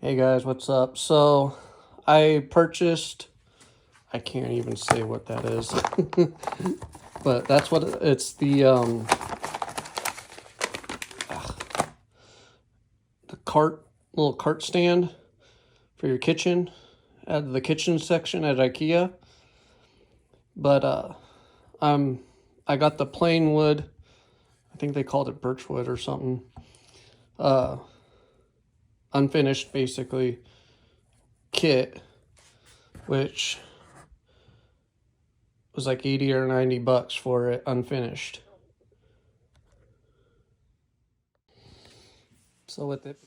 Hey guys, what's up? So I purchased, I can't even say what that is, but that's what it's the little cart stand for your kitchen at the kitchen section at Ikea. But I got the plain wood, I think they called it birch wood or something, unfinished basically kit, which was like 80 or 90 bucks for it unfinished. So with it,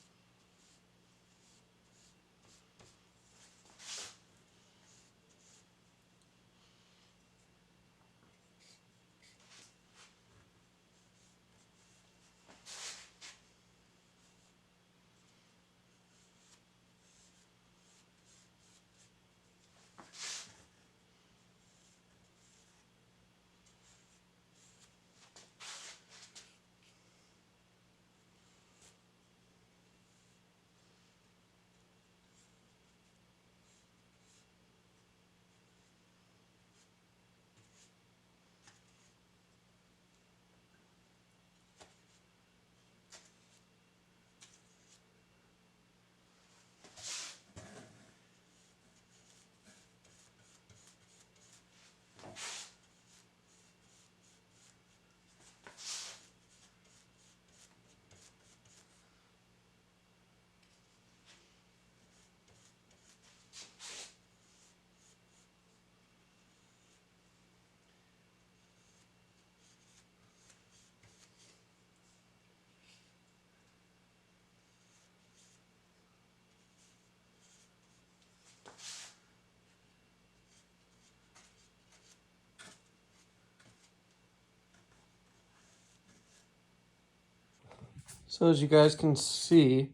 so as you guys can see,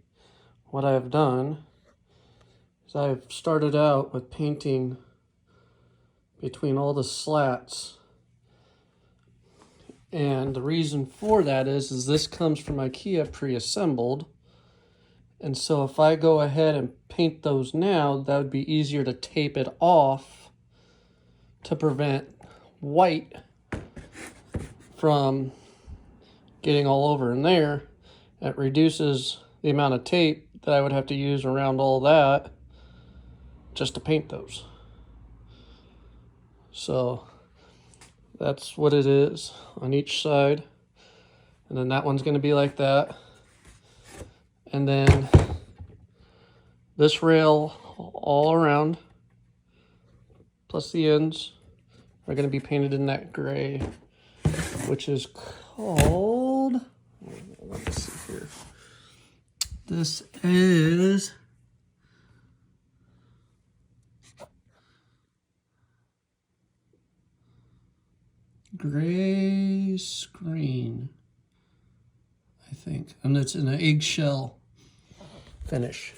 what I've done is I've started out with painting between all the slats. And the reason for that is this comes from Ikea pre-assembled. And so if I go ahead and paint those now, that would be easier to tape it off to prevent white from getting all over in there. It reduces the amount of tape that I would have to use around all that just to paint those. So that's what it is on each side. And then that one's going to be like that. And then this rail all around, plus the ends, are going to be painted in that gray, which is called, let me see here. This is gray screen, I think, and it's in an eggshell finish.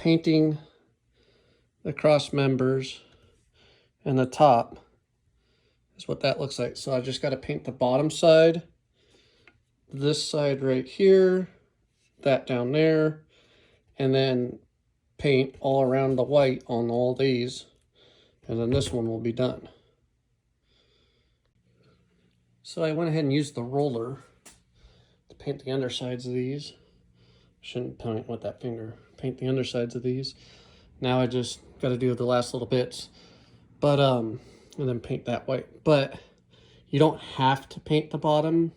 painting the cross members and the top is what that looks like. So I just got to paint the bottom side, this side right here, that down there, and then paint all around the white on all these, and then this one will be done. So I went ahead and used the roller to paint the undersides of these. Shouldn't paint with that finger. Paint the undersides of these. Now I just got to do the last little bits, but and then paint that white. But you don't have to paint the bottom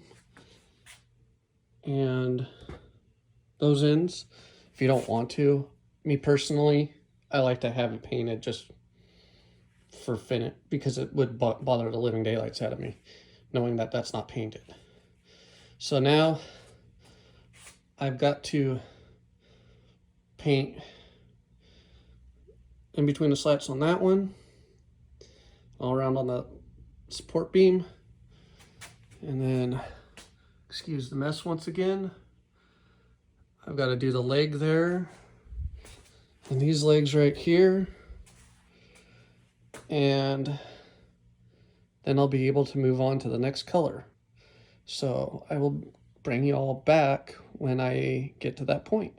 and those ends if you don't want to. Me personally, I like to have it painted just for finish, because it would bother the living daylights out of me knowing that that's not painted. So now I've got to paint in between the slats on that one, all around on the support beam, and then, excuse the mess once again, I've got to do the leg there, and these legs right here, and then I'll be able to move on to the next color. So I will bring you all back when I get to that point.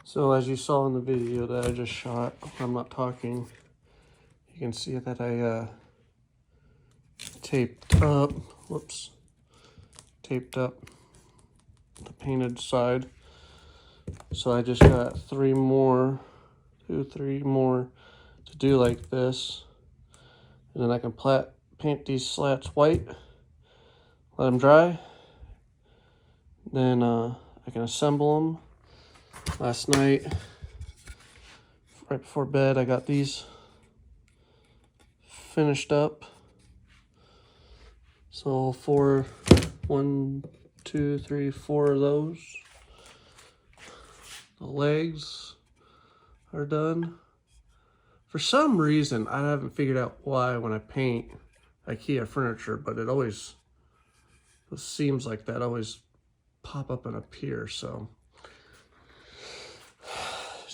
So as you saw in the video that I just shot, I'm not talking, you can see that I taped up the painted side. So I just got three more to do like this, and then I can paint these slats white, let them dry, then I can assemble them. Last night, right before bed, I got these finished up. So four of those. The legs are done. For some reason, I haven't figured out why when I paint Ikea furniture, but it seems like that always pop up and appear, so.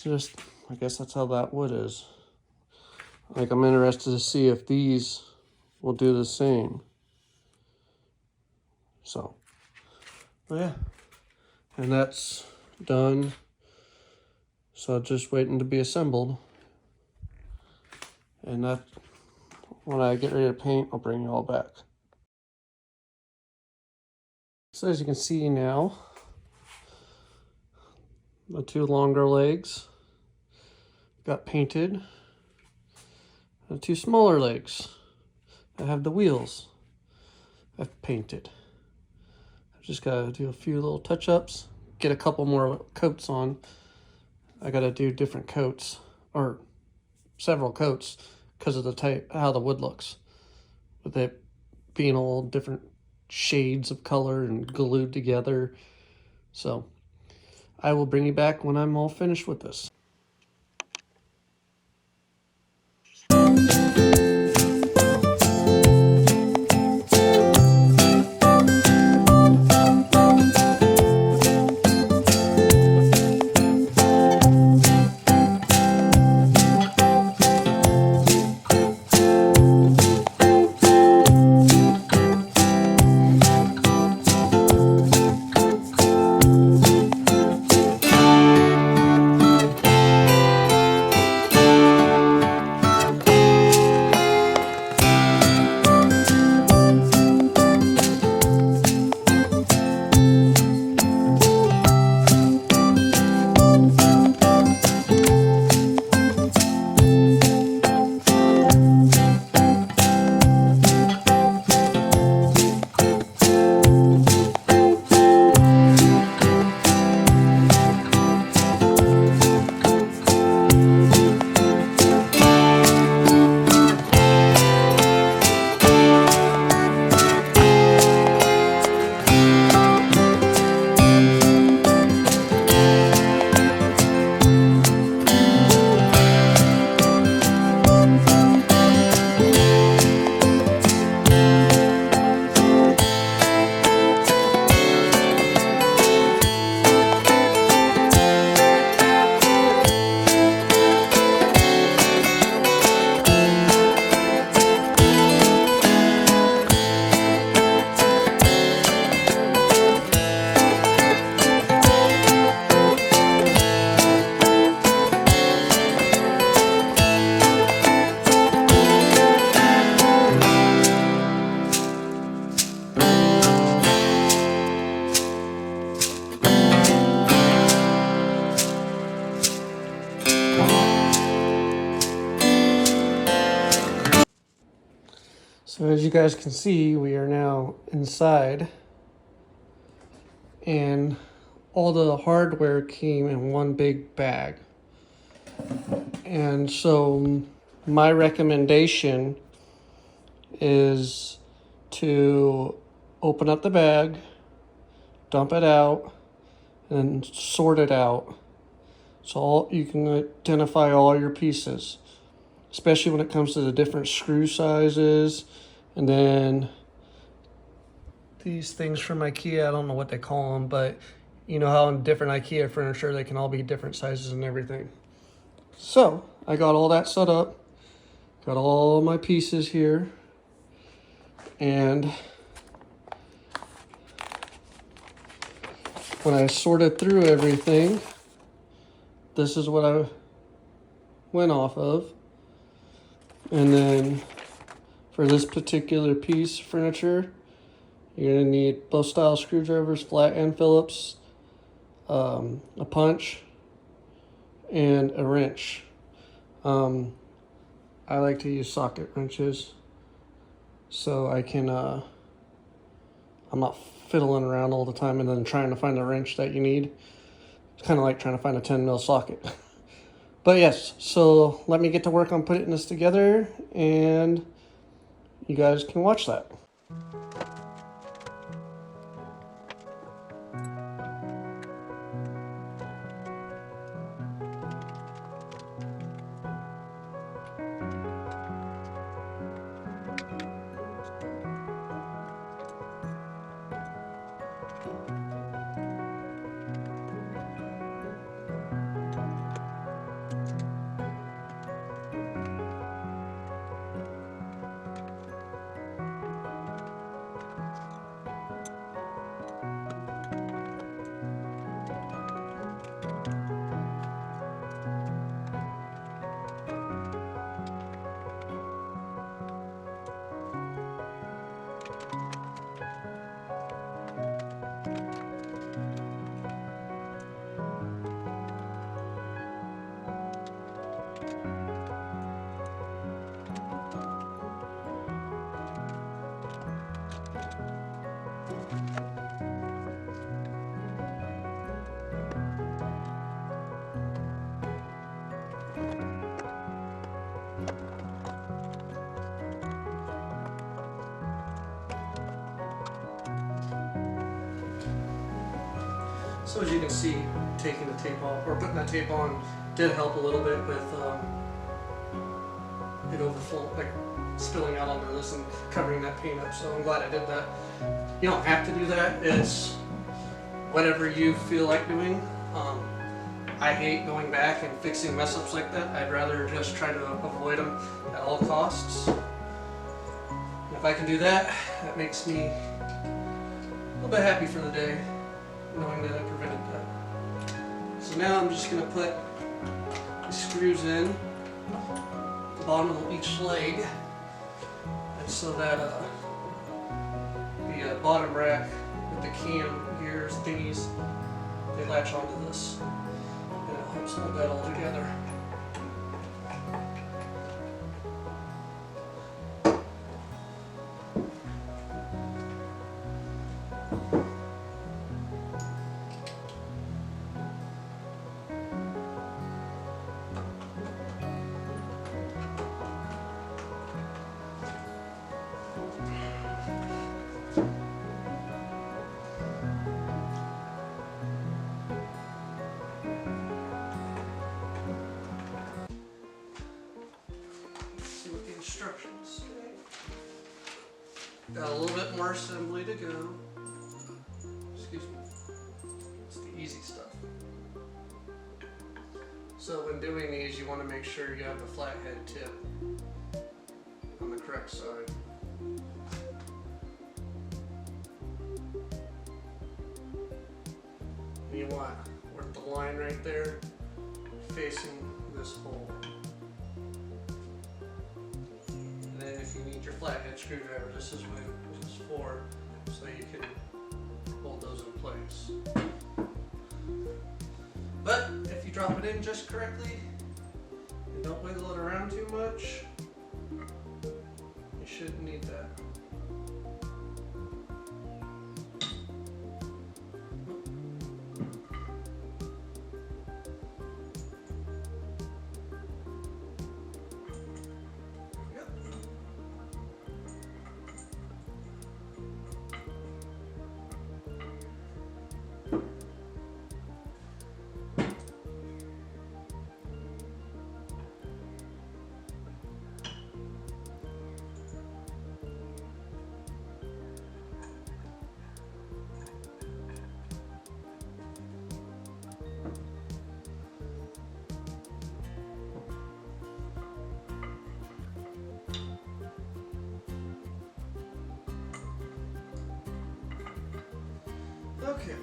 Just, I guess that's how that wood is. Like, I'm interested to see if these will do the same. So, yeah. And that's done. So just waiting to be assembled. And that, when I get ready to paint, I'll bring you all back. So as you can see now, the two longer legs got painted. The two smaller legs that have the wheels I've painted. I've just got to do a few little touch-ups, get a couple more coats on. I got to do different coats, or several coats, because of the type, how the wood looks, with it being all different shades of color and glued together. So I will bring you back when I'm all finished with this. So as you guys can see, we are now inside, and all the hardware came in one big bag. And so my recommendation is to open up the bag, dump it out, and sort it out. So you can identify all your pieces, especially when it comes to the different screw sizes. And then these things from Ikea, I don't know what they call them, but you know how in different Ikea furniture, they can all be different sizes and everything. So I got all that set up, got all my pieces here, and when I sorted through everything, this is what I went off of. And then for this particular piece of furniture, you're going to need both style screwdrivers, flat and Phillips, a punch, and a wrench. I like to use socket wrenches so I can, I'm not fiddling around all the time and then trying to find the wrench that you need. It's kind of like trying to find a 10 mil socket. But yes, so let me get to work on putting this together and you guys can watch that. So as you can see, taking the tape off, or putting that tape on, did help a little bit with it overflow, like spilling out onto this and covering that paint up. So I'm glad I did that. You don't have to do that. It's whatever you feel like doing. I hate going back and fixing mess ups like that. I'd rather just try to avoid them at all costs. And if I can do that, that makes me a little bit happy for the day, knowing that I prevented that. So now I'm just going to put the screws in the bottom of each leg, and so that the bottom rack with the cam gears thingies, they latch onto this, and it helps hold that all together. Instructions. Got a little bit more assembly to go. Excuse me. It's the easy stuff. So when doing these, you want to make sure you have the flathead tip on the correct side. And you want with the line right there facing this hole. And then if you need your flathead screwdriver, this is what this is for, so you can hold those in place. But if you drop it in just correctly and don't wiggle it around too much, you shouldn't need that. Okay.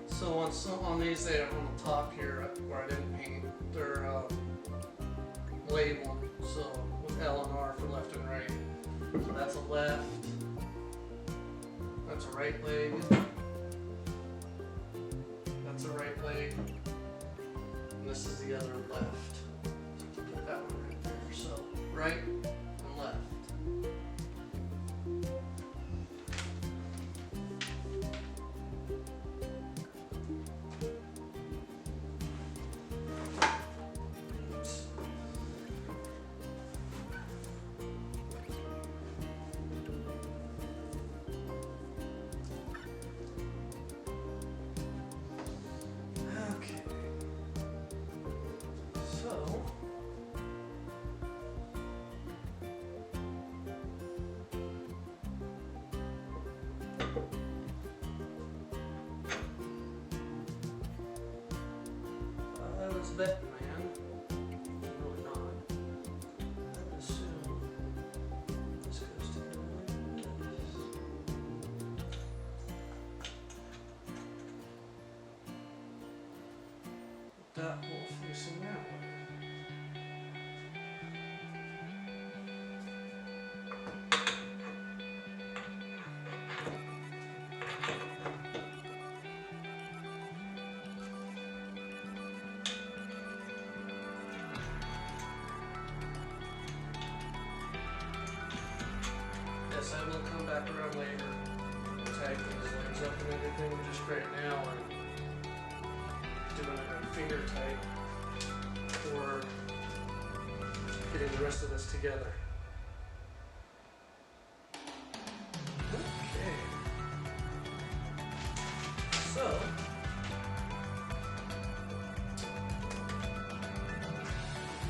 So on these they have on the top here where I didn't paint, they're labeled. So with L and R for left and right. So that's a left. That's a right leg. That's a right leg. And this is the other left. So put that one right there. So right and left. Bet, man. Really not. I assume this goes together like this. That hole facing that way. Yes, I will come back around later, tighten these legs up and everything. Just right now I'm doing a finger tight for getting the rest of this together. Okay. So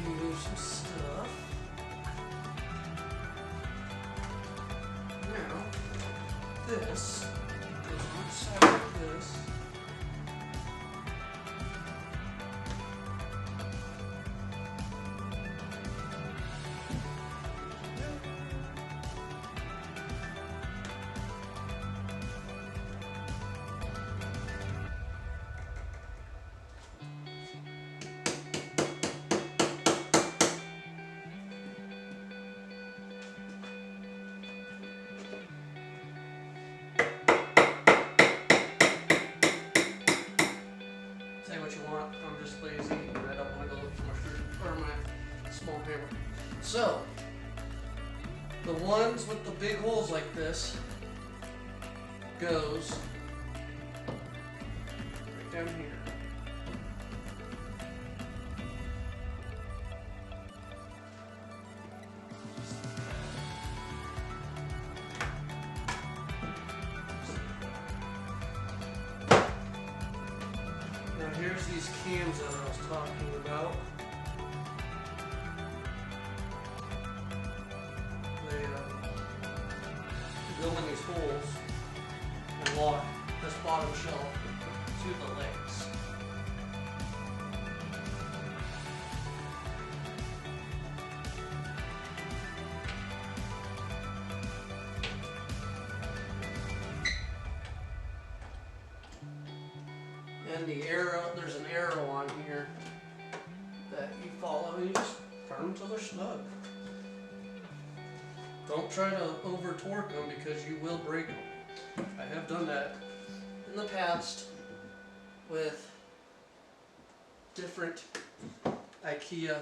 move some stuff. This is one side like this. I'm just lazy and I don't want to go look for my small hammer. So, the ones with the big holes like this goes right down here. Here's these cams that I was talking about. They go in these holes and lock this bottom shelf to the legs. And the arrow, there's an arrow on here that you follow and you just turn them till they're snug. Don't try to over torque them because you will break them. I have done that in the past with different Ikea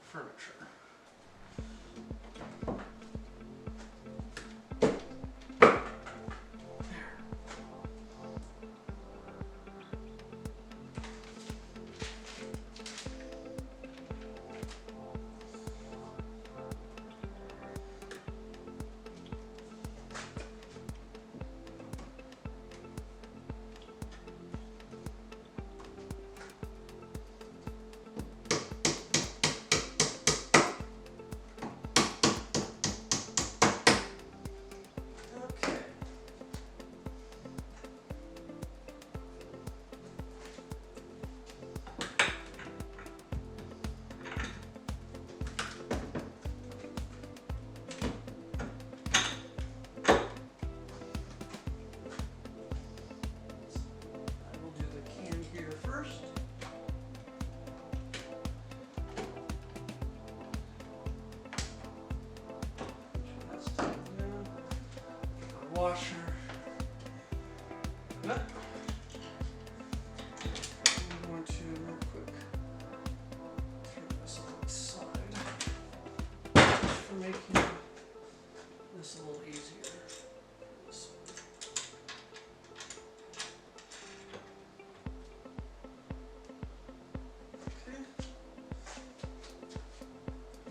furniture. washer nut. I'm going to real quick throw this on the side just for making this a little easier. Okay.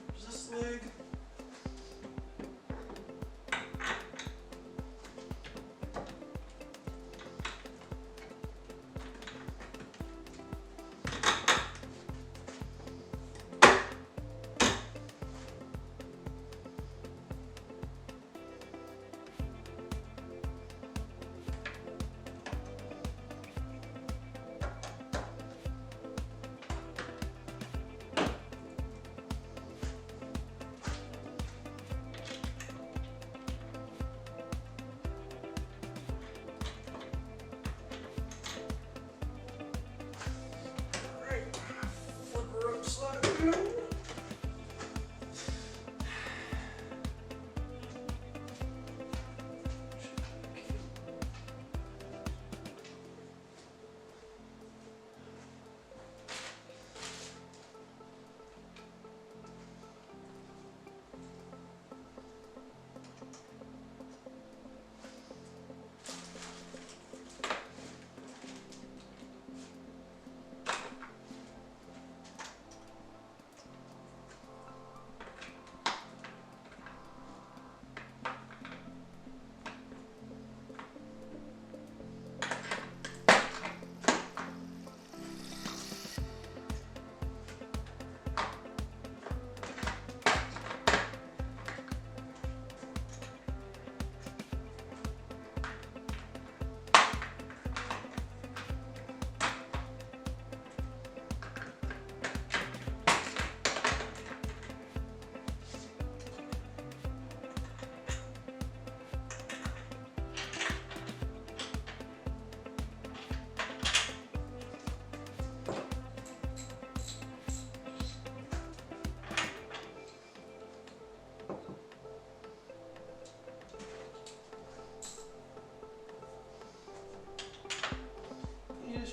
There's this leg.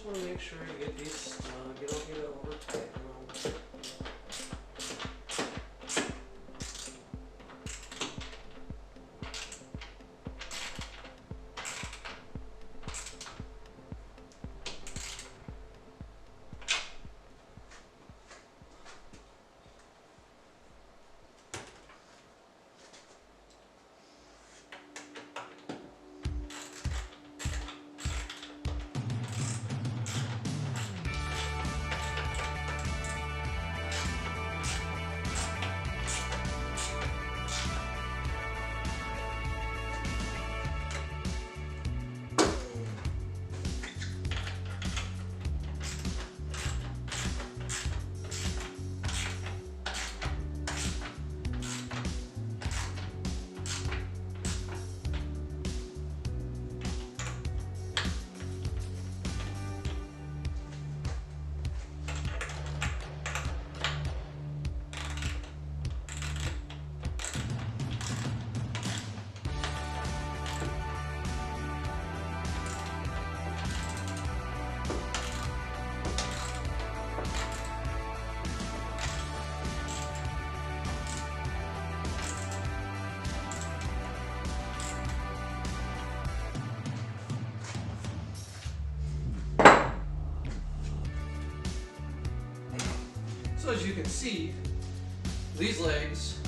Want to make sure you get these snug. You don't get it over tight. So as you can see, these legs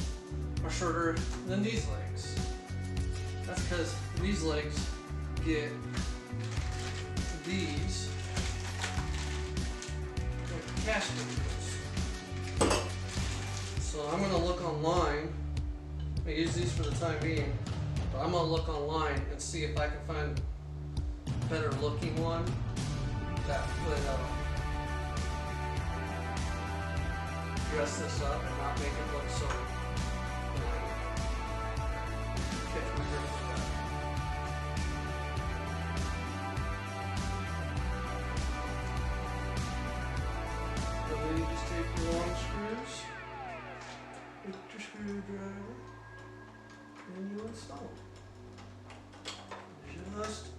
are shorter than these legs. That's because these legs get these like casket wheels. So I'm going to look online. I use these for the time being, but I'm going to look online and see if I can find a better looking one that would dress this up and not make it look so catch my drift with that. And then you just take your long screws with your screwdriver and you install them. first.